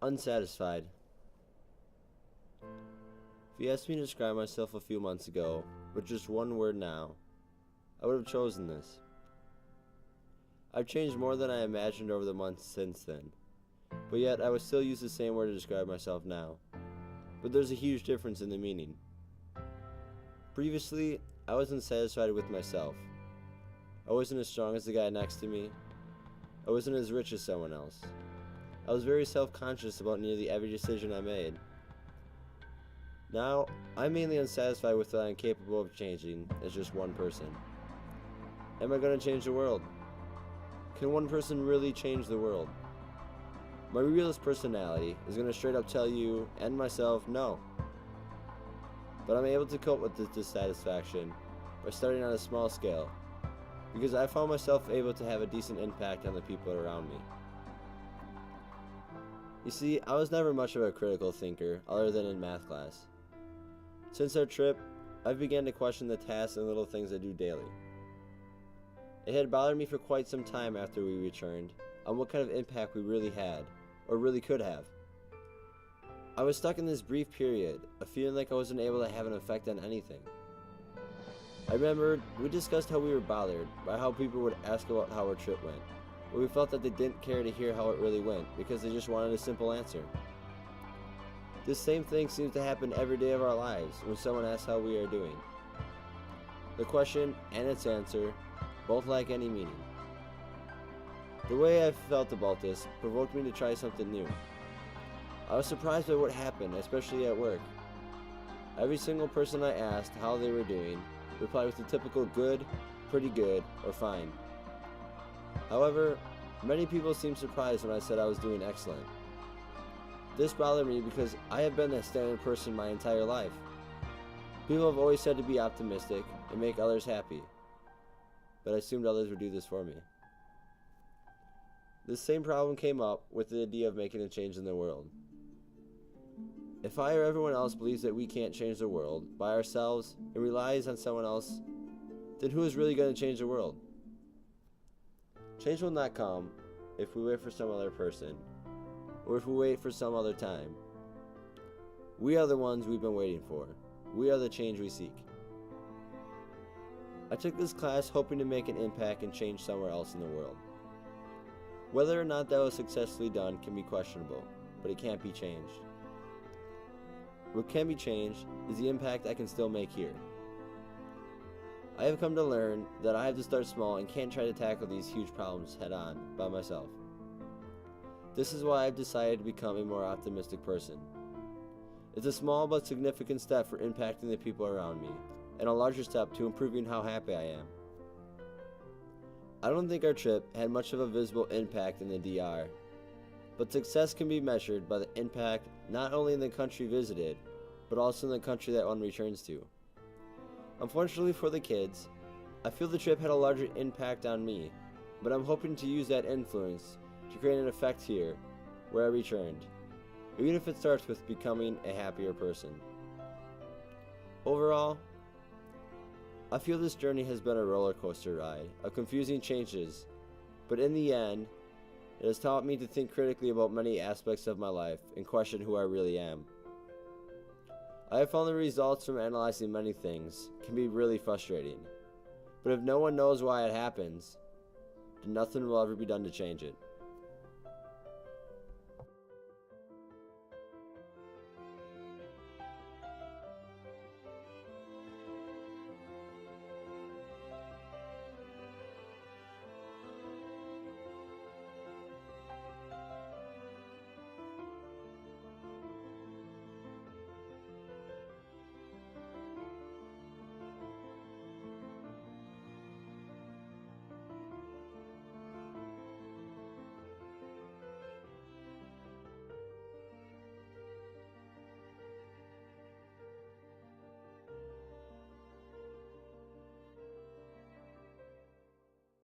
Unsatisfied. If you asked me to describe myself a few months ago with just one word now, I would have chosen this. I've changed more than I imagined over the months since then, but yet I would still use the same word to describe myself now. But there's a huge difference in the meaning. Previously, I was unsatisfied with myself. I wasn't as strong as the guy next to me. I wasn't as rich as someone else. I was very self-conscious about nearly every decision I made. Now, I'm mainly unsatisfied with what I'm capable of changing as just one person. Am I going to change the world? Can one person really change the world? My realist personality is going to straight up tell you and myself no. But I'm able to cope with this dissatisfaction by starting on a small scale, because I found myself able to have a decent impact on the people around me. You see, I was never much of a critical thinker other than in math class. Since our trip, I've begun to question the tasks and little things I do daily. It had bothered me for quite some time after we returned on what kind of impact we really had, or really could have. I was stuck in this brief period of feeling like I wasn't able to have an effect on anything. I remember we discussed how we were bothered by how people would ask about how our trip went, but we felt that they didn't care to hear how it really went because they just wanted a simple answer. This same thing seems to happen every day of our lives when someone asks how we are doing. The question and its answer both lack any meaning. The way I felt about this provoked me to try something new. I was surprised by what happened, especially at work. Every single person I asked how they were doing replied with the typical good, pretty good, or fine. However, many people seemed surprised when I said I was doing excellent. This bothered me because I have been that standard person my entire life. People have always said to be optimistic and make others happy, but I assumed others would do this for me. This same problem came up with the idea of making a change in the world. If I or everyone else believes that we can't change the world by ourselves and relies on someone else, then who is really going to change the world? Change will not come if we wait for some other person, or if we wait for some other time. We are the ones we've been waiting for. We are the change we seek. I took this class hoping to make an impact and change somewhere else in the world. Whether or not that was successfully done can be questionable, but it can't be changed. What can be changed is the impact I can still make here. I have come to learn that I have to start small and can't try to tackle these huge problems head on by myself. This is why I've decided to become a more optimistic person. It's a small but significant step for impacting the people around me, and a larger step to improving how happy I am. I don't think our trip had much of a visible impact in the DR, but success can be measured by the impact not only in the country visited, but also in the country that one returns to. Unfortunately for the kids, I feel the trip had a larger impact on me, but I'm hoping to use that influence to create an effect here, where I returned, even if it starts with becoming a happier person. Overall, I feel this journey has been a roller coaster ride of confusing changes, but in the end, it has taught me to think critically about many aspects of my life and question who I really am. I have found the results from analyzing many things can be really frustrating, but if no one knows why it happens, then nothing will ever be done to change it.